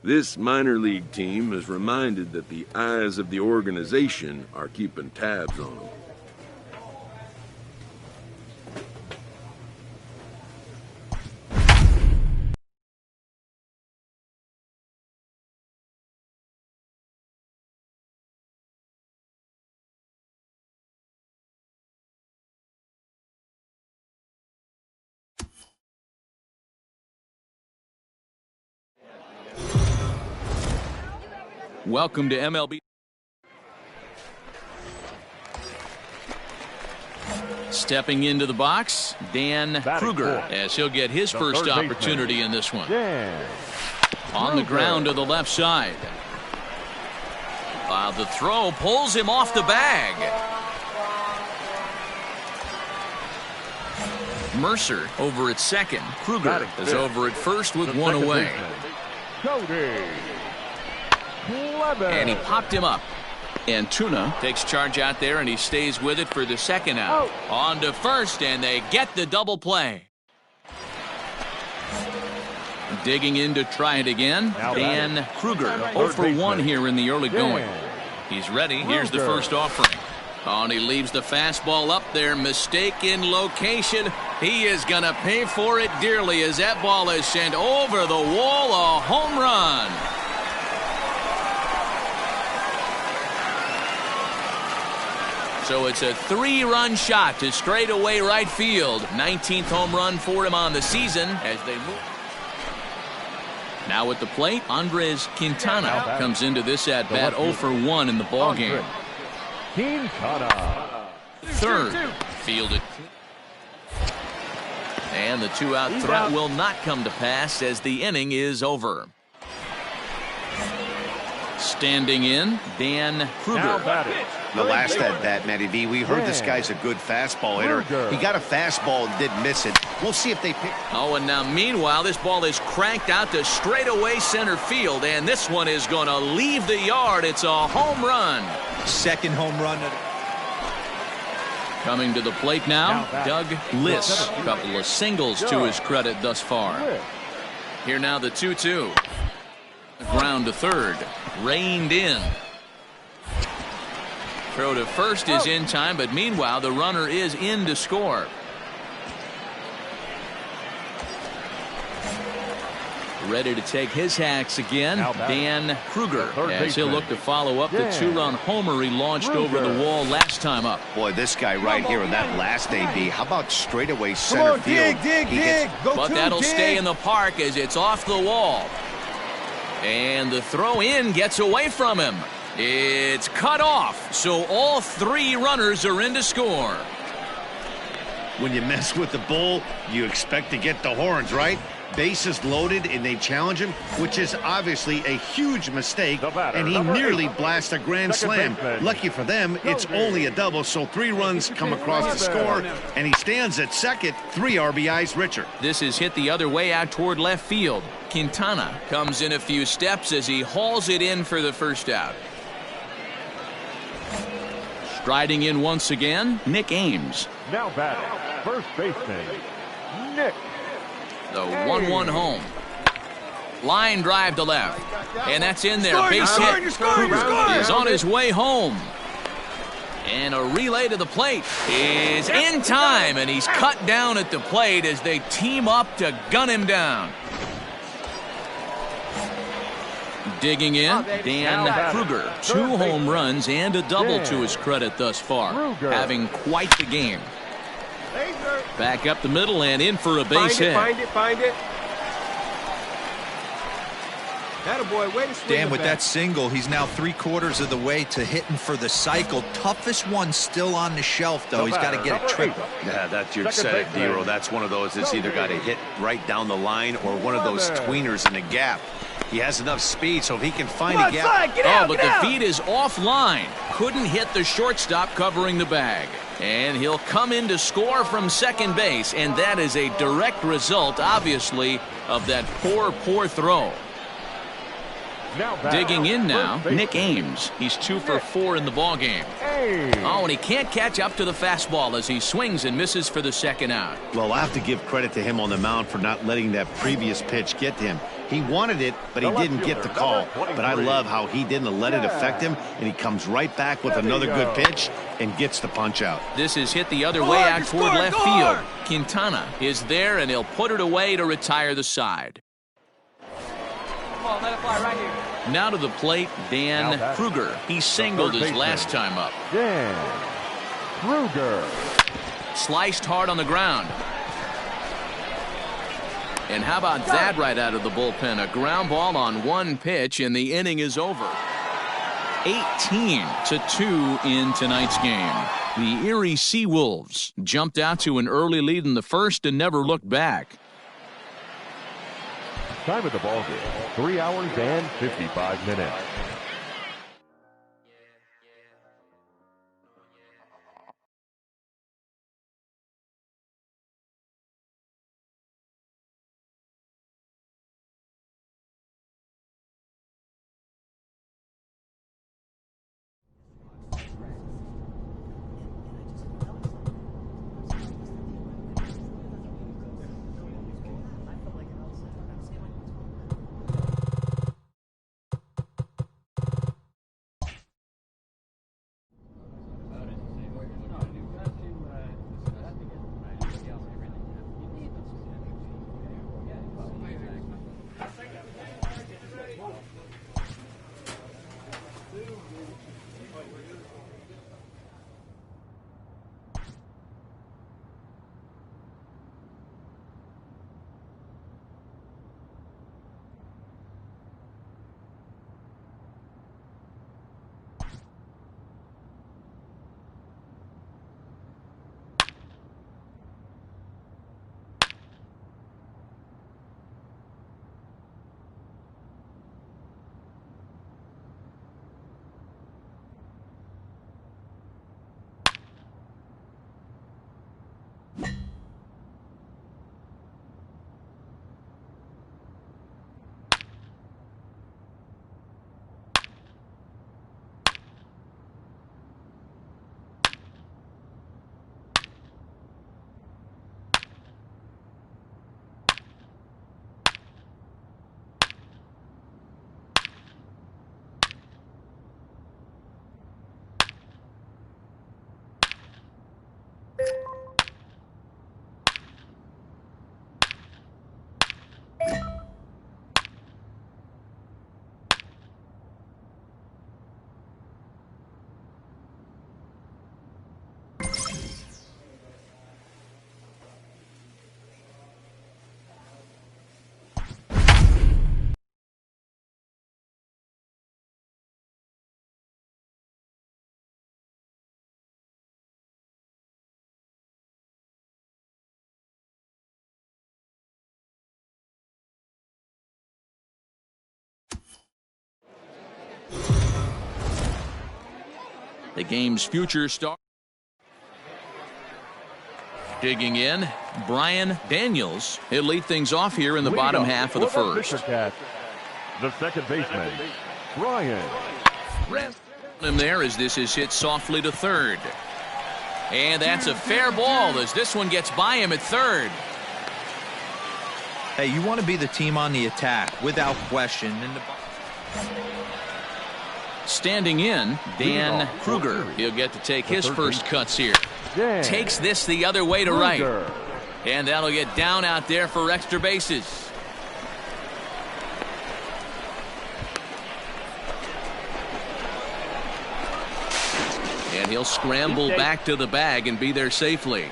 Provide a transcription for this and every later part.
This minor league team is reminded that the eyes of the organization are keeping tabs on them. Welcome to MLB. Stepping into the box, Dan Kruger, as he'll get his first opportunity in this one. On the ground to the left side. The throw pulls him off the bag. Mercer over at second. Kruger is over at first with one away. And he popped him up. And Tuna takes charge out there, and he stays with it for the second out. On to first, and they get the double play. Digging in to try it again. Dan Kruger, 0 for 1 here in the early going. He's ready. Here's the first offering. Oh, and he leaves the fastball up there. Mistake in location. He is going to pay for it dearly as that ball is sent over the wall. A home run. So it's a 3-run shot to straightaway right field. 19th home run for him on the season as they move. Now at the plate, Andres Quintana comes into this at-bat 0 for 1 in the ballgame. Third, fielded. And the 2-out threat will not come to pass as the inning is over. Standing in, Dan Kruger. The last at-bat, Matty V, we heard this guy's a good fastball hitter. He got a fastball and didn't miss it. We'll see if they pick. Oh, and now meanwhile, this ball is cranked out to straightaway center field, and this one is going to leave the yard. It's a home run. Second home run. Coming to the plate now, Doug Liss. A couple of singles to his credit thus far. Here now the 2-2. Ground to third. Reined in. Throw to first is in time, but meanwhile the runner is in to score. Ready to take his hacks again, Dan Kruger, as he'll look to follow up the 2-run homer he launched over the wall last time up. Boy, this guy right here in that last AB, how about straightaway center field? Dig. But that'll stay in the park as it's off the wall. And the throw in gets away from him. It's cut off, so all 3 runners are in to score. When you mess with the bull, you expect to get the horns, right? Bases loaded, and they challenge him, which is obviously a huge mistake, and he nearly blasts a grand slam. Lucky for them, it's only a double, so 3 runs come across the score, and he stands at second, 3 RBIs richer. This is hit the other way out toward left field. Quintana comes in a few steps as he hauls it in for the first out. Striding in once again, Nick Ames. Now batting, first baseman, Nick. The 1-1 home. Line drive to left. And that's in there. Base hit. Kruger is on his way home. And a relay to the plate is in time, and he's cut down at the plate as they team up to gun him down. Digging in, Dan Kruger. 2 home runs and a double to his credit thus far. Having quite the game. Back up the middle and in for a base hit. Find it. Attaboy, way to swing. Dan, with that single, he's now 3/4 of the way to hitting for the cycle. Toughest one still on the shelf, though. He's got to get a triple. Yeah, that's your set it, Dero. That's one of those that's either got to hit right down the line or one of those tweeners in the gap. He has enough speed, so if he can find a gap. But the feed is offline. Couldn't hit the shortstop covering the bag. And he'll come in to score from second base, and that is a direct result, obviously, of that poor throw. Digging in now, Nick Ames. He's 2 for 4 in the ballgame. Oh, and he can't catch up to the fastball as he swings and misses for the second out. Well, I have to give credit to him on the mound for not letting that previous pitch get to him. He wanted it, but he didn't get the call. But I love how he didn't let it affect him, and he comes right back with another good pitch and gets the punch out. This is hit the other way out toward left field. Quintana is there, and he'll put it away to retire the side. Come on, let it fly right here. Now to the plate, Dan Kruger. He singled his last time up. Dan Kruger. Sliced hard on the ground. And how about that right out of the bullpen? A ground ball on one pitch, and the inning is over. 18-2 in tonight's game. The Erie Seawolves jumped out to an early lead in the first and never looked back. Time of the ball game, 3 hours and 55 minutes. The game's future star. Digging in, Brian Daniels. He'll lead things off here in the bottom half of the first. The second baseman, Brian. Him there as this is hit softly to third. And that's a fair ball as this one gets by him at third. Hey, you want to be the team on the attack without question. Standing in, Dan Kruger. He'll get to take his first cuts here. Takes this the other way to right. And that'll get down out there for extra bases. And he'll scramble back to the bag and be there safely.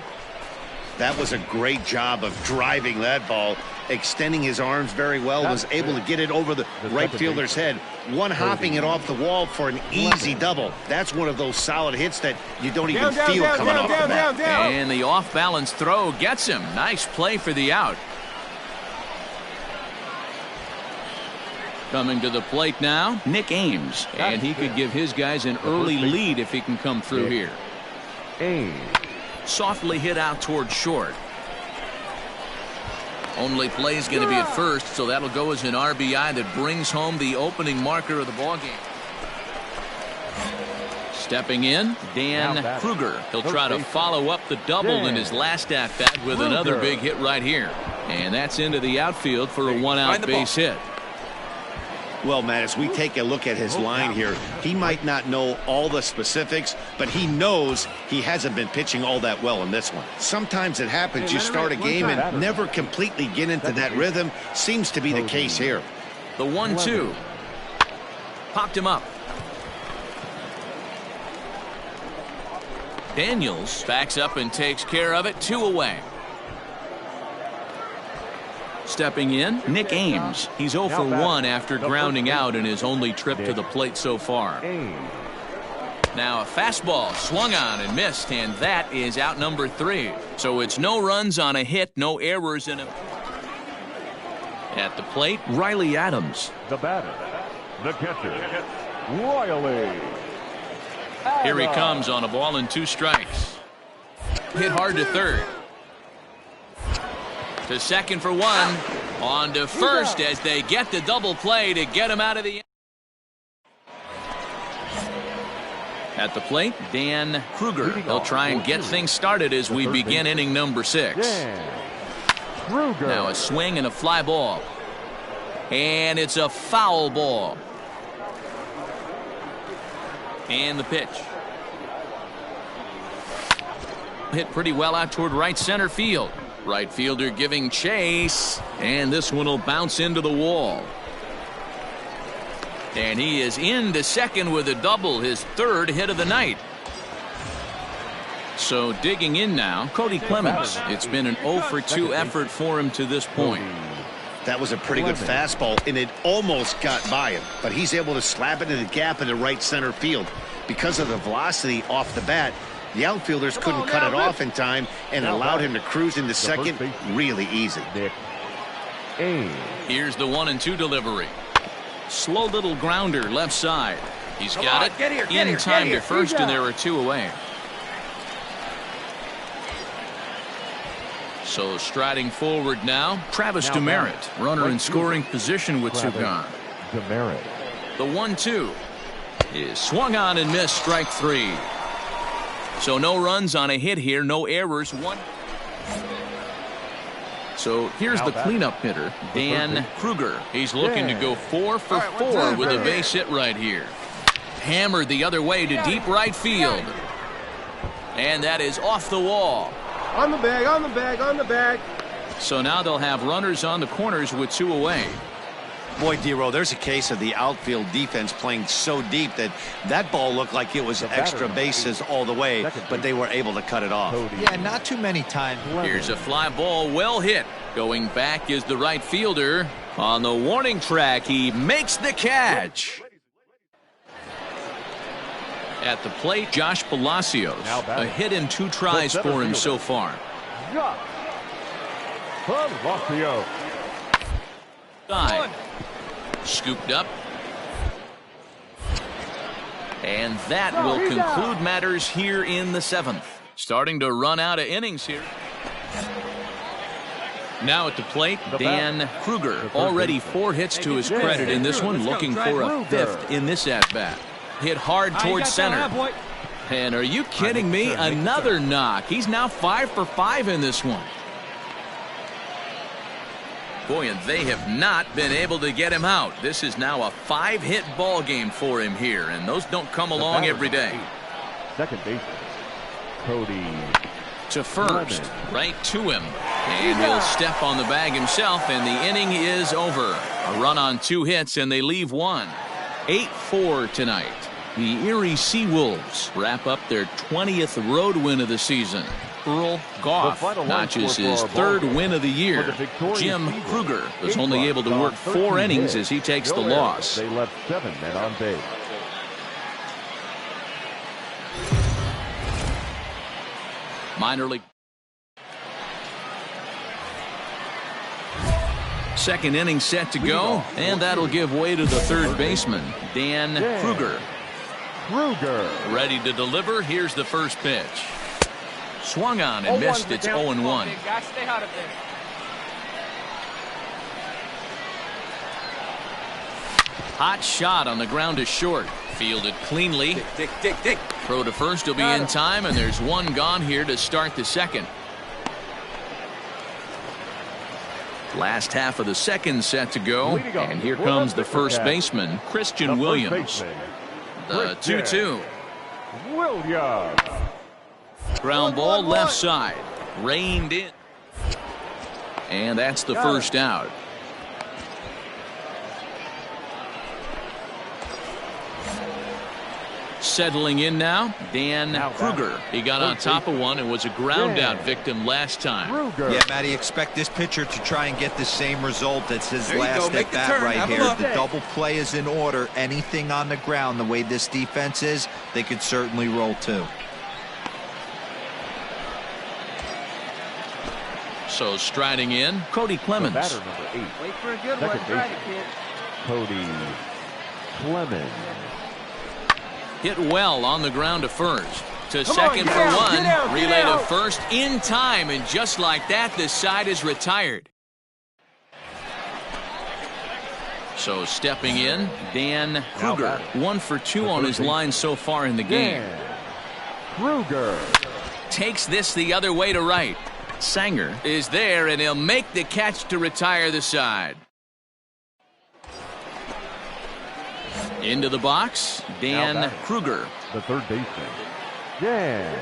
That was a great job of driving that ball, extending his arms very well, was able to get it over the right fielder's head, one-hopping it off the wall for an easy double. That's one of those solid hits that you don't even feel coming off the bat. And the off-balance throw gets him. Nice play for the out. Coming to the plate now, Nick Ames. And he could give his guys an early lead if he can come through here. Ames. Softly hit out toward short. Only play's going to be at first, so that'll go as an RBI that brings home the opening marker of the ballgame. Stepping in, Dan Kruger. He'll try to follow up the double in his last at-bat with another big hit right here. And that's into the outfield for a one-out base hit. Well, Matt, as we take a look at his line here, he might not know all the specifics, but he knows he hasn't been pitching all that well in this one. Sometimes it happens, you start a game and never completely get into that rhythm. Seems to be the case here. The 1-2. Popped him up. Daniels backs up and takes care of it. 2 away. Stepping in, Nick Ames. He's 0 for 1 after grounding out in his only trip to the plate so far. Now a fastball swung on and missed, and that is out number 3. So it's no runs on a hit, no errors in him. At the plate, Riley Adams. The batter, the catcher, Riley. Here he comes on a ball and 2 strikes. Hit hard to third. To second for 1. On to first as they get the double play to get him out of the. At the plate, Dan Kruger. He'll try and get things started as we begin inning number 6. Now a swing and a fly ball. And it's a foul ball. And the pitch. Hit pretty well out toward right center field. Right fielder giving chase, and this one will bounce into the wall. And he is into second with a double, his 3rd hit of the night. So digging in now, Cody Clemens. It's been an 0 for 2 effort for him to this point. That was a pretty good fastball, and it almost got by him, but he's able to slap it in the gap in the right center field. Because of the velocity off the bat, the outfielders couldn't cut it off in time, and it allowed him to cruise into second really easy. Here's the 1-2 delivery. Slow little grounder left side. He's got it in time to first, and there are 2 away. So striding forward now, Travis Demerit, runner in scoring position with 2 gone. The 1-2 is swung on and missed, strike 3. So no runs on a hit here, no errors. 1. So here's the cleanup hitter, Dan Kruger. He's looking to go 4 for 4 with a base hit right here. Hammered the other way to deep right field. And that is off the wall. On the bag, on the bag, on the bag. So now they'll have runners on the corners with 2 away. Boy, D-Row, there's a case of the outfield defense playing so deep that that ball looked like it was extra bases all the way, but they were able to cut it off. Yeah, not too many times. Here's a fly ball, well hit. Going back is the right fielder. On the warning track, he makes the catch. At the plate, Josh Palacios. A hit in 2 tries for him so far. Palacios. Side. Scooped up. And that will conclude matters here in the 7th. Starting to run out of innings here. Now at the plate, Dan Kruger. Already 4 hits to his credit in this one. Looking for a 5th in this at-bat. Hit hard towards center. And are you kidding me? Another knock. He's now 5 for 5 in this one. Boy, and they have not been able to get him out. This is now a 5-hit ball game for him here, and those don't come along every day. Second baseman, Cody. To first, right to him. And he'll step on the bag himself, and the inning is over. A run on 2 hits, and they leave 1. 8-4 tonight. The Erie Seawolves wrap up their 20th road win of the season. Earl Goff notches his 3rd win of the year. Jim Kruger was only able to work 4 innings as he takes the loss. They left 7 men on base. Minor league. Second inning set to go, and that'll give way to the 3rd baseman, Dan Kruger. Ready to deliver. Here's the first pitch. Swung on and missed. It's 0-1. Hot shot on the ground is short. Fielded cleanly. Throw to first will be in time, and there's 1 gone here to start the 2nd. Last half of the second set to go, and here comes the first baseman, Christian Williams. The 2-2. Williams. Ground ball left side, reined in, and that's the first out. Settling in now, Dan Kruger. He got on top of one and was a ground out victim last time. Yeah, Matty, expect this pitcher to try and get the same result as his last at bat right here. The double play is in order. Anything on the ground, the way this defense is, they could certainly roll too. So striding in, Cody Clemens. Batter number 8. Wait for a good one. Try it, kid. Cody Clemens. Hit well on the ground to first. To second for one. Relay to first in time, and just like that, the side is retired. So stepping in, Dan Kruger. 1 for 2 on his line so far in the game. Kruger takes this the other way to right. Sanger is there, and he'll make the catch to retire the side. Into the box, Dan Kruger. The third baseman, Dan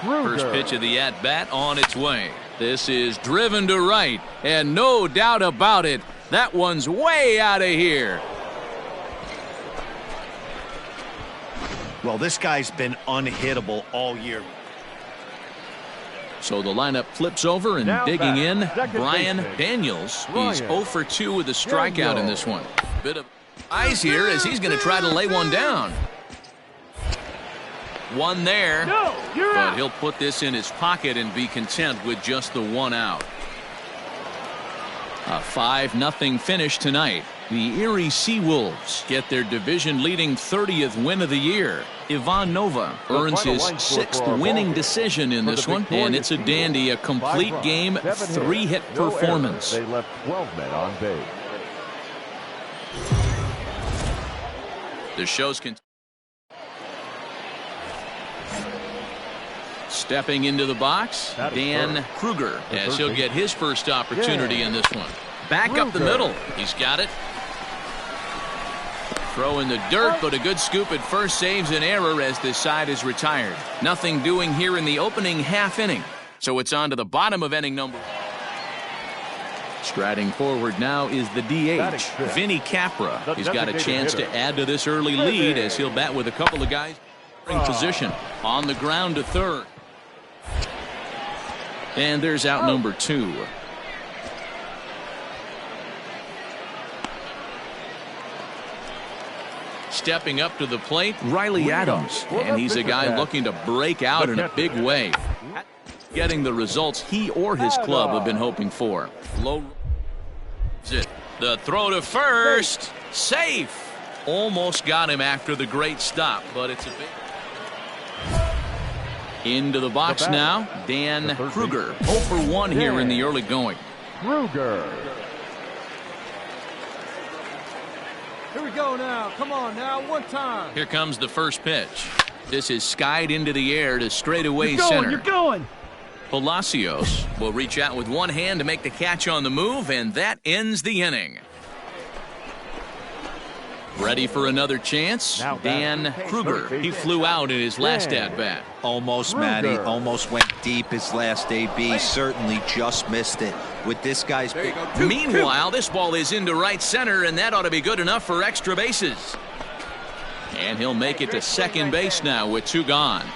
Kruger. First pitch of the at-bat on its way. This is driven to right, and no doubt about it, that one's way out of here. Well, this guy's been unhittable all year. So the lineup flips over, and now digging in, second Brian baseman. Daniels. He's 0 for 2 with a strikeout in this one. Bit of eyes here as he's going to try to lay one down. One there, but he'll put this in his pocket and be content with just the one out. A 5-0 finish tonight. The Erie Seawolves get their division-leading 30th win of the year. Ivan Nova earns his 6th winning decision in this one, and it's a dandy, a complete game, 3-hit performance. They left 12 men on base. The show's continue. Stepping into the box, Dan Kruger, as he'll get his first opportunity in this one. Back up the middle. He's got it. Throw in the dirt, but a good scoop at first saves an error as this side is retired. Nothing doing here in the opening half inning. So it's on to the bottom of inning number. Striding forward now is the DH, Vinny Capra. He's got a chance to add to this early lead as he'll bat with a couple of guys in position. On the ground to third. And there's out number 2. Stepping up to the plate, Riley Adams. And he's a guy looking to break out in a big way. Getting the results he or his club have been hoping for. Low. The throw to first. Safe. Almost got him after the great stop, but it's a big. Into the box now, Dan Kruger. 0 for 1 here in the early going. Kruger. Here we go now. Come on now. One time. Here comes the first pitch. This is skied into the air to straightaway center. You're going. Palacios will reach out with one hand to make the catch on the move, and that ends the inning. Ready for another chance? Dan Kruger. He flew out in his last at-bat. Almost, Matty. Almost went deep his last AB. Certainly just missed it. With this guy's... Meanwhile, this ball is into right center, and that ought to be good enough for extra bases. And he'll make it to second base now with 2 gone.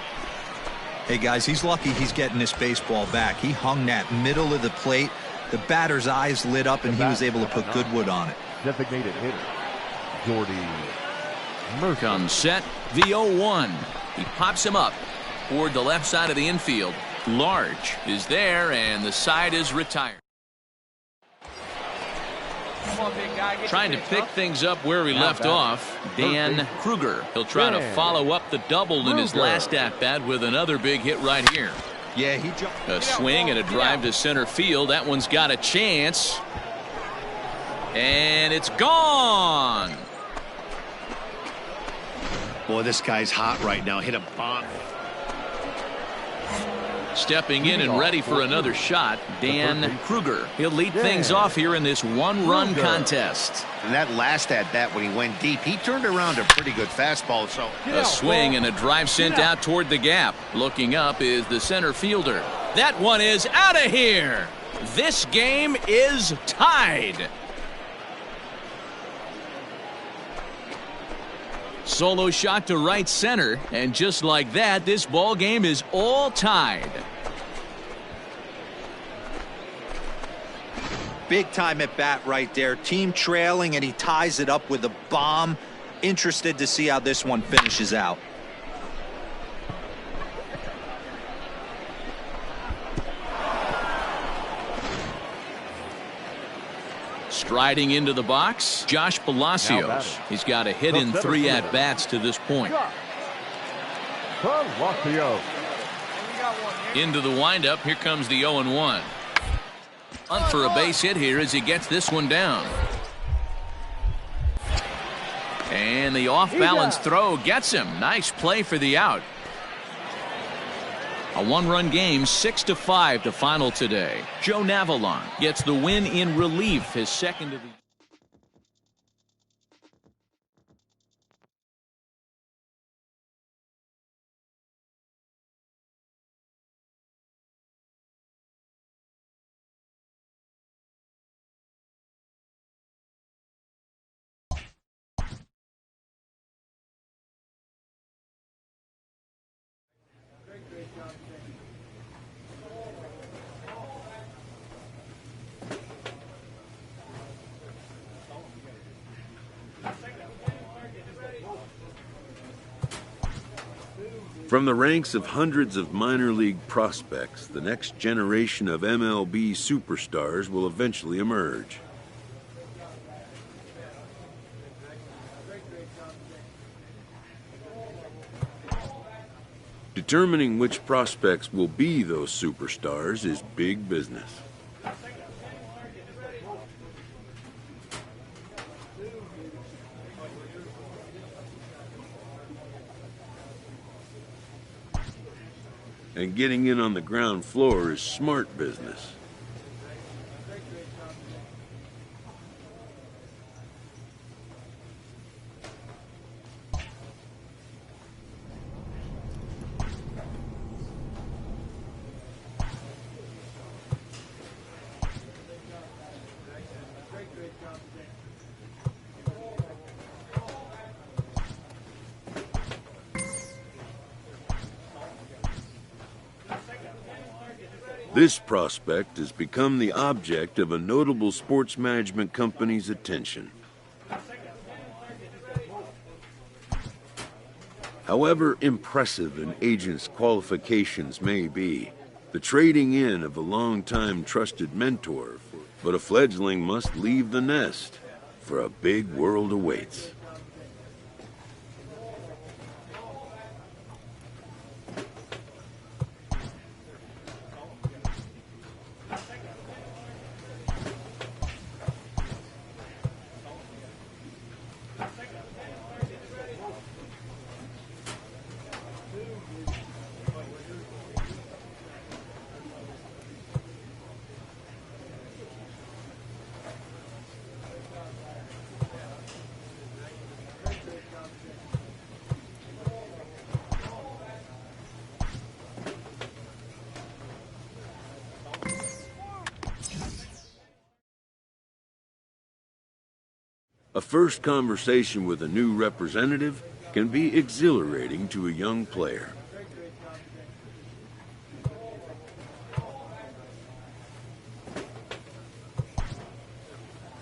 Hey, guys, he's lucky he's getting this baseball back. He hung that middle of the plate. The batter's eyes lit up, and he was able to put good wood on it. Designated hitter, Jordy Murphy. Comes set, the 0-1. He pops him up toward the left side of the infield. Large is there, and the side is retired. Come on, big guy. Trying to pick things up where he left off, Dan Kruger. He'll try to follow up the double in his last at-bat with another big hit right here. Yeah, he jumped. A swing and a drive to center field. That one's got a chance. And it's gone. Boy, this guy's hot right now. Hit a bomb. Stepping in and ready for another shot, Dan Kruger. He'll lead things off here in this one-run contest. And that last at-bat when he went deep, he turned around a pretty good fastball. So a swing and a drive sent out toward the gap. Looking up is the center fielder. That one is out of here. This game is tied. Solo shot to right center, and just like that, this ball game is all tied. Big time at bat right there. Team trailing, and he ties it up with a bomb. Interested to see how this one finishes out. Striding into the box, Josh Palacios. He's got a hit in 3 at-bats to this point. Into the windup, here comes the 0-1. Hunt for a base hit here as he gets this one down. And the off-balance throw gets him. Nice play for the out. A one-run game, 6-5 to final today. Joe Navalon gets the win in relief, his second of the From the ranks of hundreds of minor league prospects, the next generation of MLB superstars will eventually emerge. Determining which prospects will be those superstars is big business. And getting in on the ground floor is smart business. This prospect has become the object of a notable sports management company's attention. However impressive an agent's qualifications may be, the trading in of a long-time trusted mentor, but a fledgling must leave the nest, for a big world awaits. A first conversation with a new representative can be exhilarating to a young player.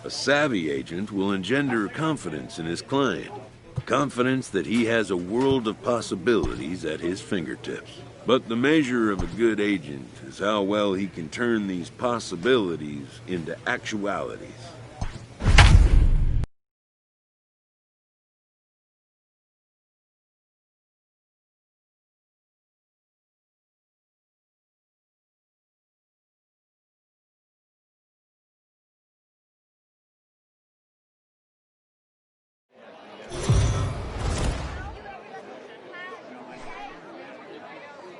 A savvy agent will engender confidence in his client, confidence that he has a world of possibilities at his fingertips. But the measure of a good agent is how well he can turn these possibilities into actualities.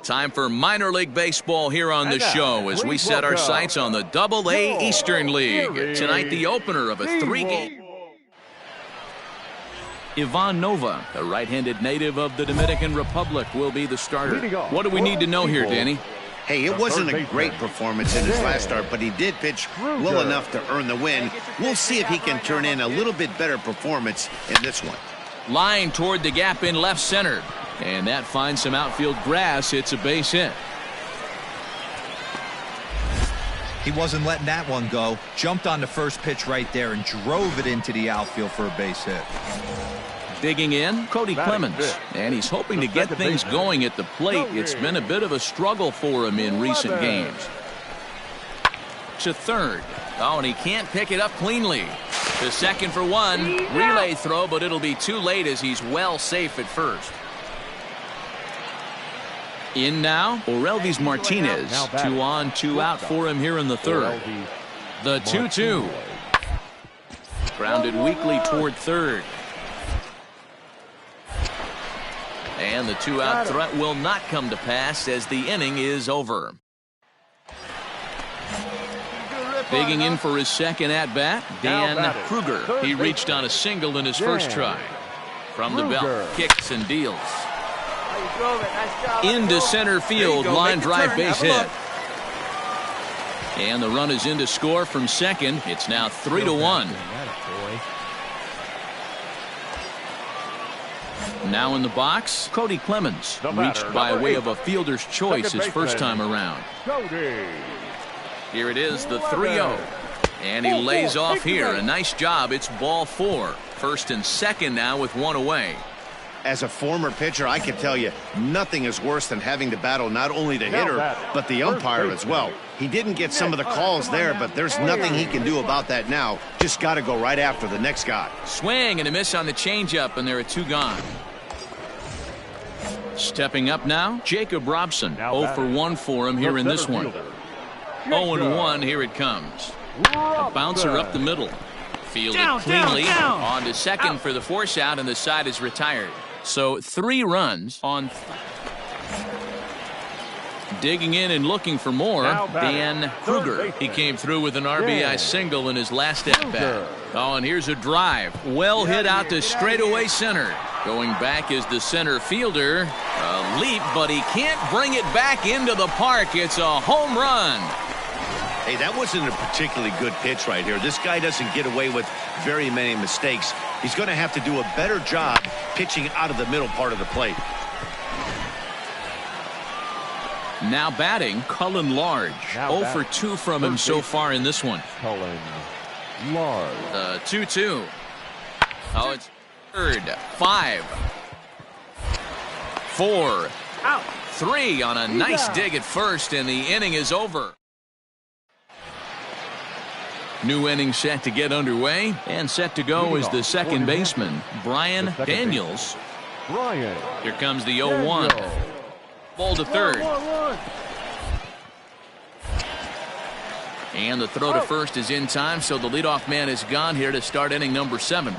Time for minor league baseball here on the show as we set our sights on the Double-A Eastern League. Tonight, the opener of a 3-game. Ivan Nova, a right-handed native of the Dominican Republic, will be the starter. What do we need to know here, Danny? Hey, it wasn't a great performance in his last start, but he did pitch well enough to earn the win. We'll see if he can turn in a little bit better performance in this one. Line toward the gap in left center. And that finds some outfield grass. It's a base hit. He wasn't letting that one go. Jumped on the first pitch right there and drove it into the outfield for a base hit. Digging in, Cody Clemens. And he's hoping to get things going at the plate. It's been a bit of a struggle for him in recent games. To third. Oh, and he can't pick it up cleanly. To second for one. Relay throw, but it'll be too late as he's well safe at first. In now, Orelvis Martinez. 2 on, 2 out for him here in the third. The 2-2. Grounded weakly toward third. And the 2-out threat will not come to pass as the inning is over. Digging in for his second at-bat, Dan Kruger. He reached on a single in his first try. From the belt, kicks and deals. Into center field, line drive base hit. And the run is in to score from second. It's now 3-1. Now in the box, Cody Clemens. Reached by way of a fielder's choice his first time around. Here it is, the 3-0. And he lays off here. A nice job. It's ball 4. First and second now with 1 away. As a former pitcher, I can tell you, nothing is worse than having to battle not only the hitter, but the umpire as well. He didn't get some of the calls there, but there's nothing he can do about that now. Just got to go right after the next guy. Swing and a miss on the changeup, and there are 2 gone. Stepping up now, Jacob Robson. 0 for 1 for him here in this one. 0-1, here it comes. A bouncer up the middle. Fielded cleanly. On to second for the force out, and the side is retired. So 3 runs on. Digging in and looking for more, Dan Kruger. He came through with an RBI single in his last at-bat. Oh, and here's a drive. Well hit out to straightaway center. Going back is the center fielder. A leap, but he can't bring it back into the park. It's a home run. Hey, that wasn't a particularly good pitch right here. This guy doesn't get away with very many mistakes. He's going to have to do a better job pitching out of the middle part of the plate. Now batting, Cullen Large. 0 for 2 from him so far in this one. Cullen Large. The 2-2. Oh, it's third. 5. 4. 3 on a nice dig at first, and the inning is over. New inning set to get underway, and set to go is the second baseman, Brian Daniels. Here comes the 0-1. Ball to third. And the throw to first is in time, so the leadoff man is gone here to start inning number 7.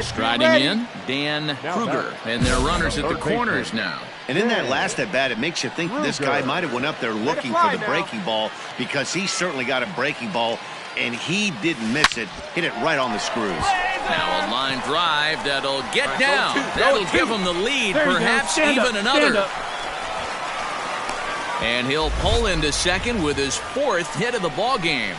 Striding in, Dan Kruger, and their runners at the corners now. And in that last at-bat, it makes you think this guy might have went up there looking for the breaking ball, because he certainly got a breaking ball, and he didn't miss it. Hit it right on the screws. Now a line drive that'll get down. That'll give him the lead, perhaps even another. And he'll pull into second with his 4th hit of the ball game.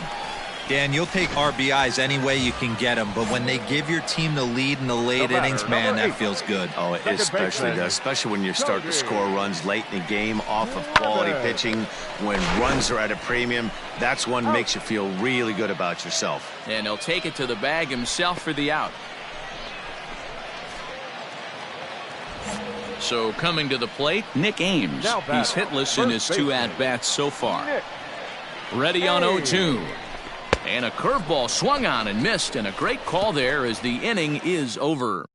Dan, you'll take RBIs any way you can get them, but when they give your team the lead in the late innings, man, that feels good. Oh, it especially does, especially when you start to score runs late in the game off of quality pitching. When runs are at a premium, that's one makes you feel really good about yourself. And he'll take it to the bag himself for the out. So coming to the plate, Nick Ames. He's hitless in his 2 at-bats so far. Ready on 0-2. And a curveball swung on and missed, and a great call there as the inning is over.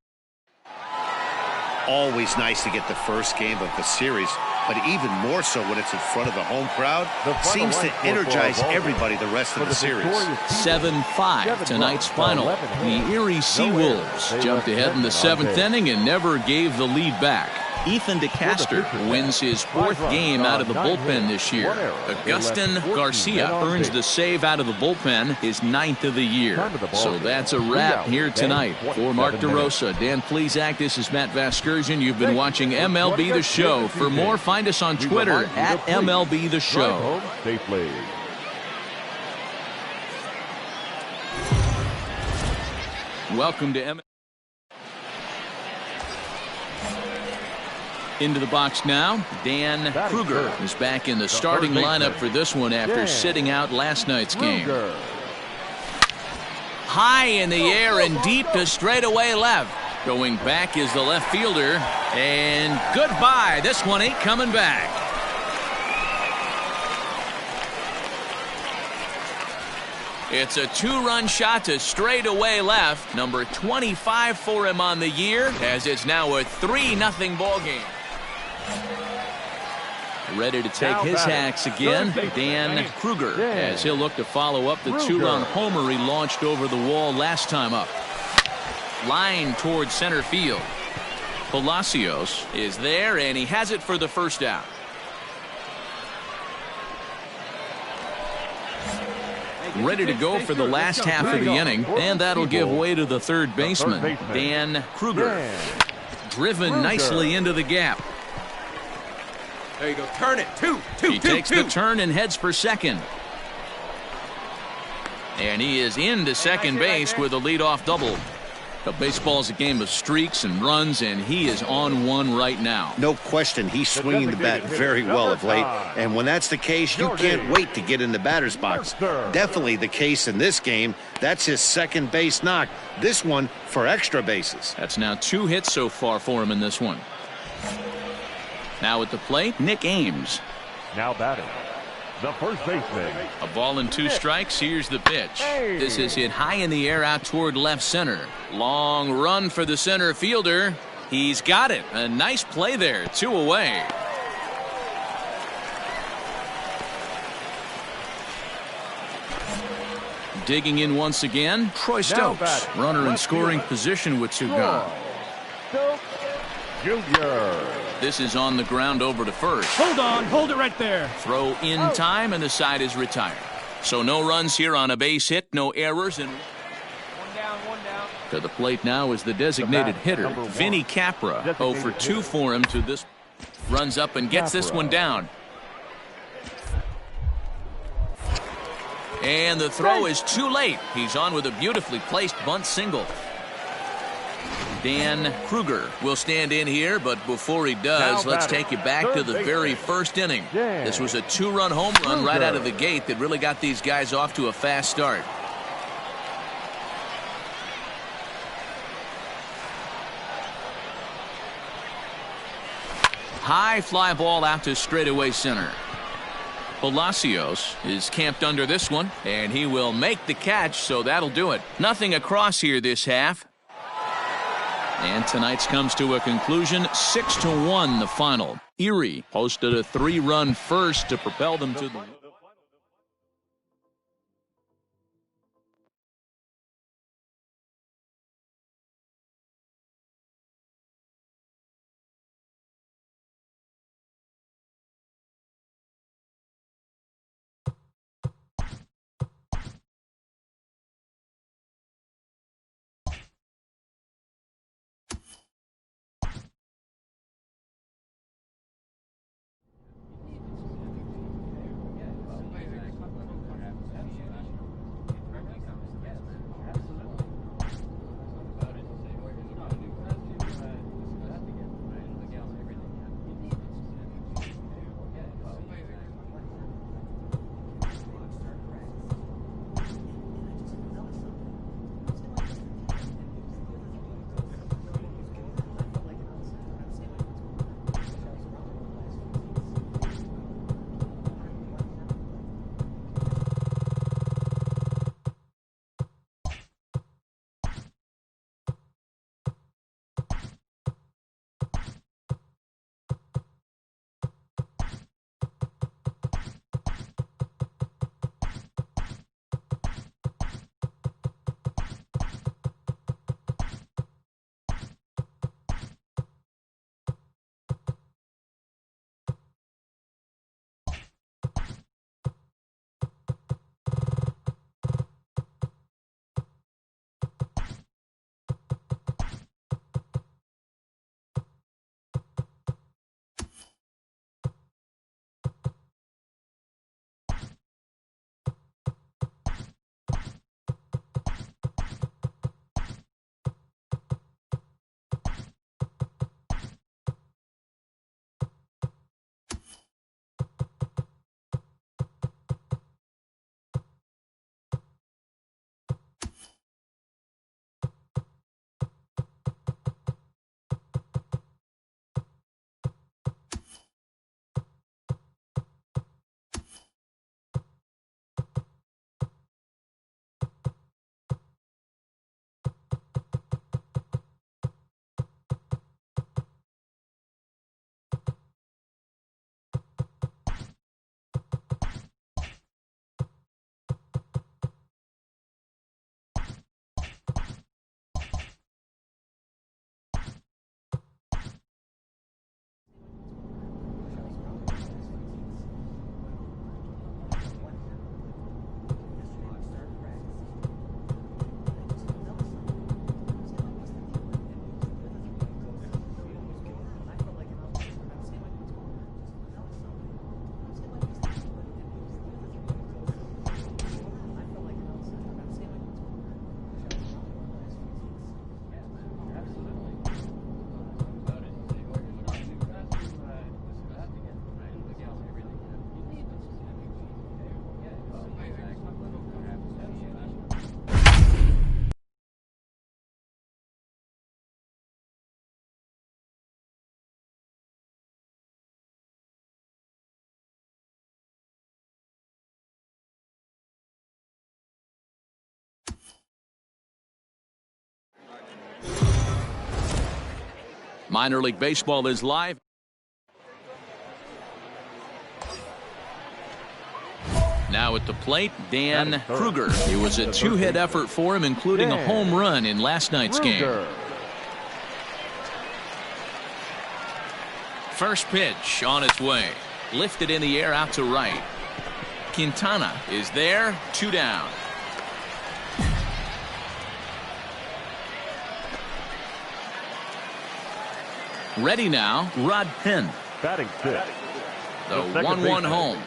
Always nice to get the first game of the series, but even more so when it's in front of the home crowd. Seems to energize everybody the rest of the series. 7-5 tonight's final. The Erie Seawolves jumped ahead in the 7th inning and never gave the lead back. Ethan DeCaster wins his 4th game out of the bullpen this year. Augustin Garcia earns the save out of the bullpen, his 9th of the year. So that's a wrap here tonight. For Mark DeRosa, Dan Plesac, this is Matt Vasgersian. You've been watching MLB The Show. For more, find us on Twitter at MLB The Show. Welcome to MLB. Into the box now, Dan Kruger is back in the starting lineup for this one after sitting out last night's game. High in the air and deep to straightaway left. Going back is the left fielder, and goodbye. This one ain't coming back. It's a 2-run shot to straightaway left. Number 25 for him on the year, as it's now a 3-0 ball game. Ready to take his hacks again, Dan Kruger, as he'll look to follow up the 2-run homer he launched over the wall last time up. Line towards center field. Palacios is there, and he has it for the first out. Ready to go for the last half of the inning, and that'll give way to the third baseman, Dan Kruger. Driven nicely into the gap. There you go. Turn it. He takes the turn and heads for second. And he is into second base with a leadoff double. The baseball's a game of streaks and runs, and he is on one right now. No question, he's swinging the bat very well of late. And when that's the case, you can't wait to get in the batter's box. Definitely the case in this game. That's his second base knock. This one for extra bases. That's now 2 hits so far for him in this one. Now at the plate, Nick Ames. Now batting, the first baseman. A ball and 2 strikes. Here's the pitch. This is hit high in the air out toward left center. Long run for the center fielder. He's got it. A nice play there. 2 away. Digging in once again, Troy Stokes. Runner in scoring position with 2 gone. Junior. This is on the ground over to first. Hold on, hold it right there. Throw in time, and the side is retired. So no runs here on a base hit, no errors. And One down. to the plate now is the designated hitter, Vinny Capra. 0 for 2 for him to this. Runs up and gets this one down. And the throw is too late. He's on with a beautifully placed bunt single. Dan Kruger will stand in here, but before he does, let's take you back to the very first inning. This was a 2-run home run right out of the gate that really got these guys off to a fast start. High fly ball out to straightaway center. Palacios is camped under this one, and he will make the catch, so that'll do it. Nothing across here this half. And tonight's comes to a conclusion, 6-1 the final. Erie posted a 3-run first to propel them to the... Minor League Baseball is live. Now at the plate, Dan Kruger. It was a 2-hit effort for him, including a home run in last night's game. First pitch on its way. Lifted in the air out to right. Quintana is there, 2 down. Ready now, Rod Penn. Batting fifth. The 1-1 home.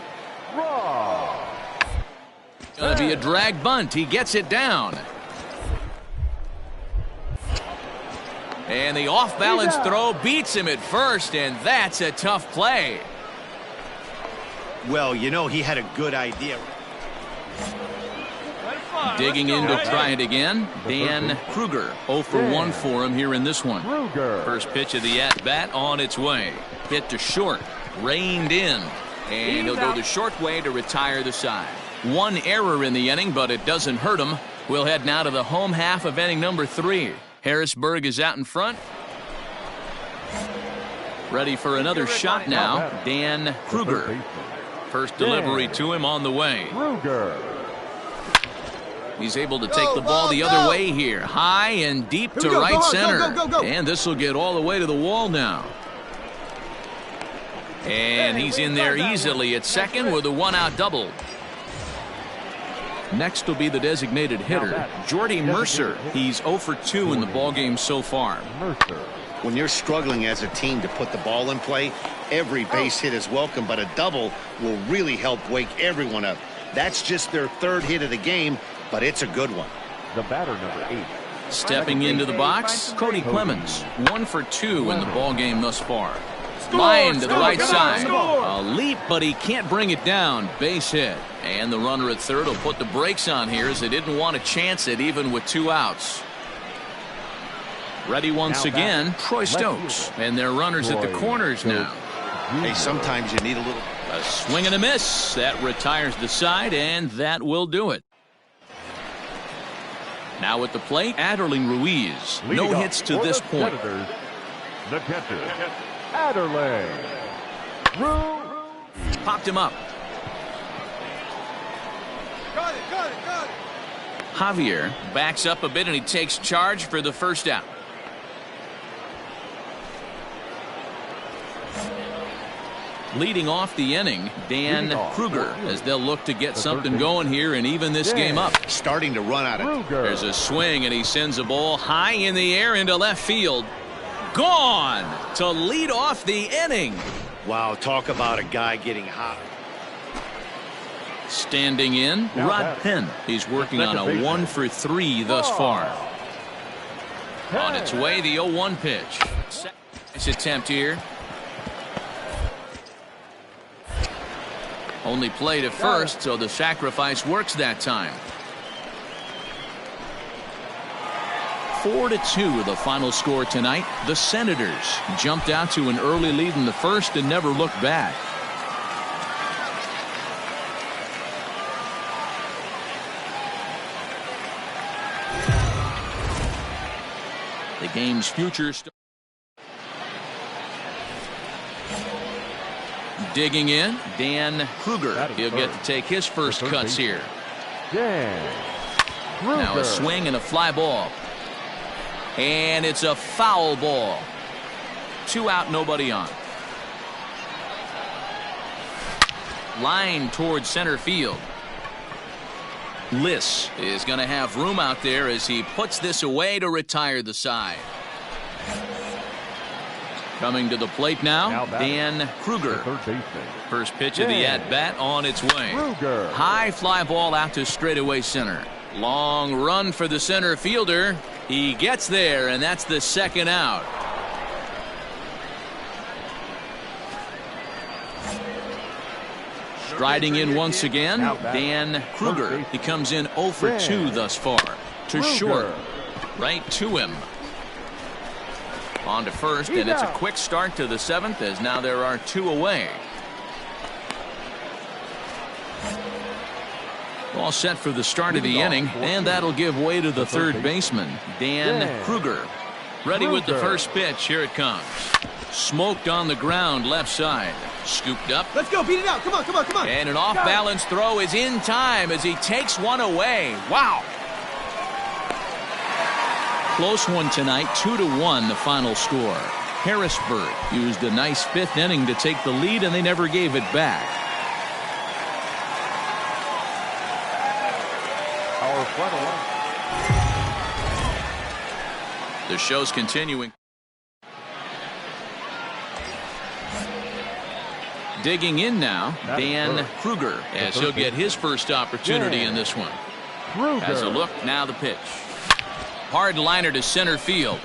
Going to be a drag bunt. He gets it down. And the off-balance throw beats him at first, and that's a tough play. Well, you know, he had a good idea. Digging in to try it again, Dan Kruger. 0 for 1 for him here in this one. First pitch of the at-bat on its way. Hit to short, reined in, and he'll go the short way to retire the side. 1 error in the inning, but it doesn't hurt him. We'll head now to the home half of inning number 3. Harrisburg is out in front. Ready for another shot now, Dan Kruger. First delivery to him on the way. He's able to take the ball the other way here. High and deep to right center. And this will get all the way to the wall now. And he's in there easily at second with a 1-out double. Next will be the designated hitter, Jordy Mercer. He's 0 for 2 in the ballgame so far. When you're struggling as a team to put the ball in play, every base hit is welcome, but a double will really help wake everyone up. That's just their 3rd hit of the game, but it's a good one. The batter, number 8. Stepping into the box, Cody Clemens. 1 for 2 in the ballgame thus far. Line to the right side. A leap, but he can't bring it down. Base hit. And the runner at third will put the brakes on here as they didn't want to chance it even with 2 outs. Ready once again, Troy Stokes. And their runners at the corners now. Hey, sometimes you need a little... A swing and a miss. That retires the side, and that will do it. Now at the plate, Adderling Ruiz. No hits to this point. The catcher, Adderley. Popped him up. Got it. Javier backs up a bit, and he takes charge for the first out. Leading off the inning, Dan Kruger, as they'll look to get something going here and even this game up. Starting to run out of... There's a swing, and he sends a ball high in the air into left field. Gone to lead off the inning. Wow, talk about a guy getting hot. Standing in, Rod Penn. He's working on a 1 for 3 thus far. On its way, the 0-1 pitch. Nice attempt here. Only play to first, so the sacrifice works that time. 4-2 the final score tonight. The Senators jumped out to an early lead in the first and never looked back. The game's future. Digging in, Dan Kruger. He'll get to take his first cuts here. Now a swing and a fly ball. And it's a foul ball. 2 out, nobody on. Line towards center field. Liss is going to have room out there as he puts this away to retire the side. Coming to the plate now, Dan Kruger. First pitch of the at-bat on its way. High fly ball out to straightaway center. Long run for the center fielder. He gets there, and that's the 2nd out. Striding in once again, Dan Kruger. He comes in 0 for 2 thus far. To short. Right to him. On to first, and it's a quick start to the 7th as now there are 2 away. All set for the start of the inning, and that'll give way to the third baseman, Dan Kruger. Ready with the first pitch. Here it comes. Smoked on the ground, left side. Scooped up. Let's go, beat it out. Come on, come on, come on. And an off-balance throw is in time as he takes one away. Wow. Close one tonight, 2-1 the final score. Harrisburg used a nice fifth inning to take the lead, and they never gave it back. Our final line. The show's continuing. Digging in now, Dan Kruger, as he'll get his first opportunity in this one. Has a look, now the pitch. Hard liner to center field.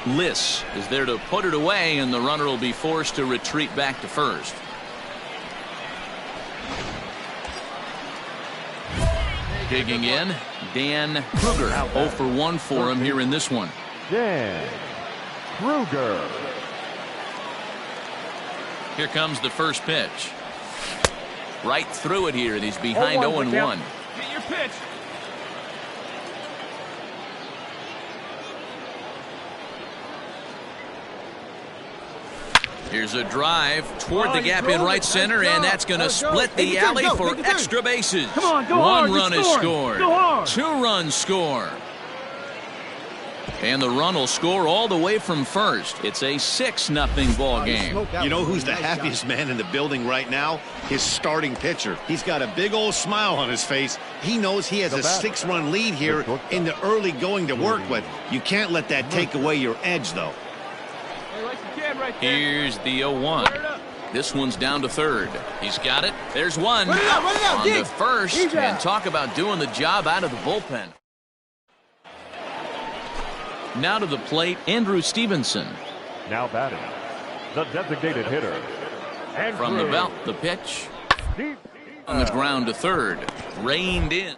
Liss is there to put it away, and the runner will be forced to retreat back to first. Digging in, Dan Kruger. 0 for 1 for him here in this one. Dan Kruger. Here comes the first pitch. Right through it here, and he's behind 0-1. Get your pitch. Here's a drive toward the gap in right center, and that's going to split the alley for extra bases. Come on, go hard. One run is scored. Go hard. 2 runs score. And the run will score all the way from first. It's a 6-0 ball game. You know who's the happiest man in the building right now? His starting pitcher. He's got a big old smile on his face. He knows he has a 6-run lead here in the early going to work with. You can't let that take away your edge, though. Here's the 0-1. This one's down to third. He's got it. There's one. Run it out, on dig. to first. And talk about doing the job out of the bullpen. Now to the plate, Andrew Stevenson. Now batting, the designated hitter. From the belt, the pitch. On the ground to third. Reined in.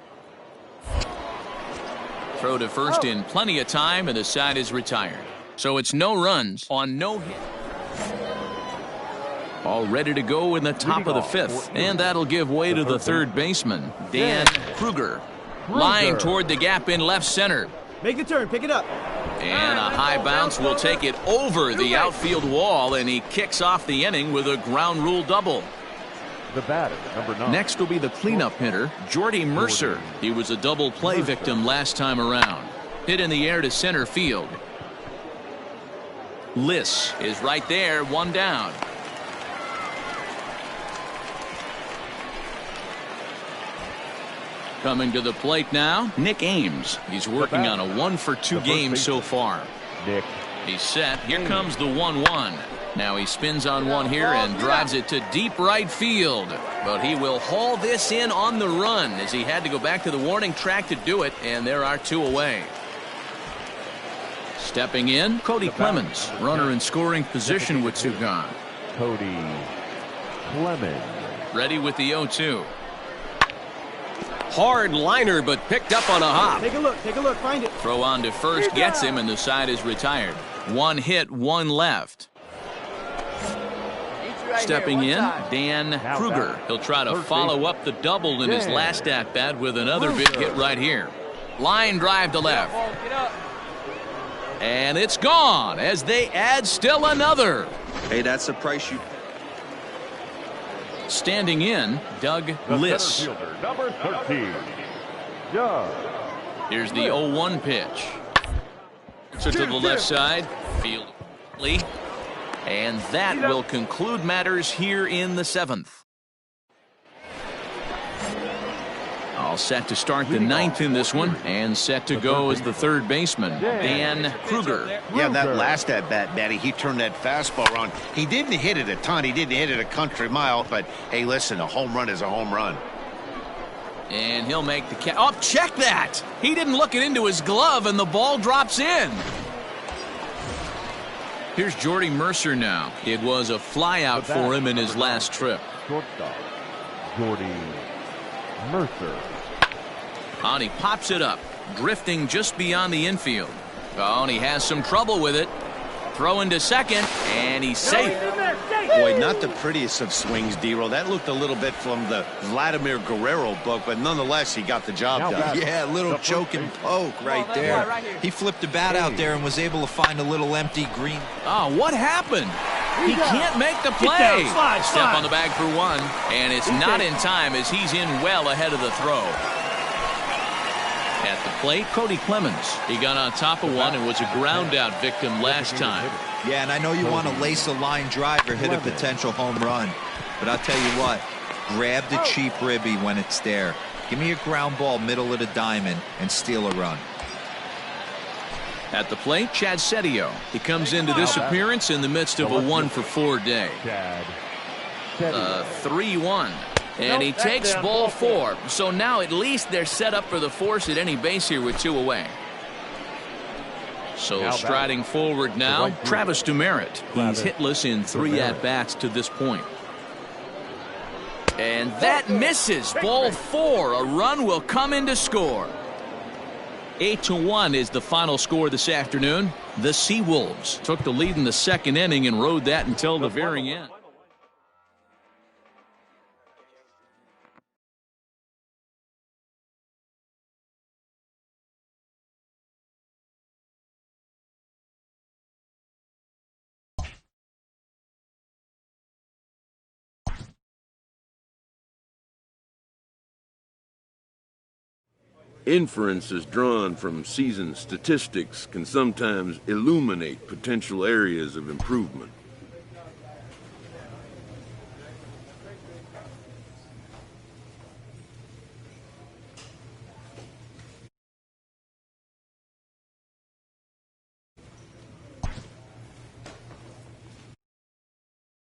Throw to first in plenty of time, and the side is retired. So it's no runs on no hit. All ready to go in the top of the fifth, and that'll give way to the third baseman, Dan Kruger. Line toward the gap in left center. Make the turn, pick it up. And a high bounce will take it over the outfield wall, and he kicks off the inning with a ground rule double. The batter, number 9. Next will be the cleanup hitter, Jordy Mercer. He was a double play victim last time around. Hit in the air to center field. Liss is right there, 1 down. Coming to the plate now, Nick Ames. He's working on a 1 for 2 game so far. Nick. He's set. Here comes the 1-1. Now he spins on one here and drives it to deep right field. But he will haul this in on the run as he had to go back to the warning track to do it, and there are 2 away. Stepping in, Cody Clemens, runner in scoring position with 2 gone. Cody Clemens. Ready with the 0-2. Hard liner, but picked up on a hop. Take a look, find it. Throw on to first, gets him, and the side is retired. 1 hit, 1 left. Stepping in, Dan Kruger. He'll try to follow up the double in his last at-bat with another big hit right here. Line drive to left. And it's gone as they add still another. Hey, that's the price you... Standing in, Doug Liss. Number 13. Doug. Here's the 0-1 pitch. So to the left side. Field. And that will conclude matters here in the 7th. All set to start the 9th in this one, and set to go as the third baseman, Dan Kruger. Yeah, that last at-bat, Matty, he turned that fastball around. He didn't hit it a ton. He didn't hit it a country mile. But, hey, listen, a home run is a home run. And he'll make the catch. Oh, check that! He didn't look it into his glove, and the ball drops in. Here's Jordy Mercer now. It was a flyout for him in his last trip. Shortstop, Jordy Mercer. And he pops it up, drifting just beyond the infield. Oh, and he has some trouble with it. Throw into second, and he's safe. Boy, not the prettiest of swings, D-Roll. That looked a little bit from the Vladimir Guerrero book, but nonetheless, he got the job done. Yeah, a little choke and poke right there. He flipped the bat out there and was able to find a little empty green. Oh, what happened? He can't make the play. Step on the bag for one, and it's not in time as he's in well ahead of the throw. At the plate, Cody Clemens. He got on top of one and was a ground out victim last time. Yeah, and I know you want to lace a line drive or hit a potential home run, but I'll tell you what, grab the cheap ribby when it's there. Give me a ground ball middle of the diamond and steal a run. At the plate, Chad Setio. He comes into this appearance in the midst of a 1-for-4 day. 3-1. And he takes ball 4. So now at least they're set up for the force at any base here with 2 away. So striding forward now, Travis Demerit. He's hitless in 3 at-bats to this point. And that misses. Ball 4. A run will come in to score. 8-1 is the final score this afternoon. The Seawolves took the lead in the 2nd inning and rode that until the very end. Inferences drawn from season statistics can sometimes illuminate potential areas of improvement.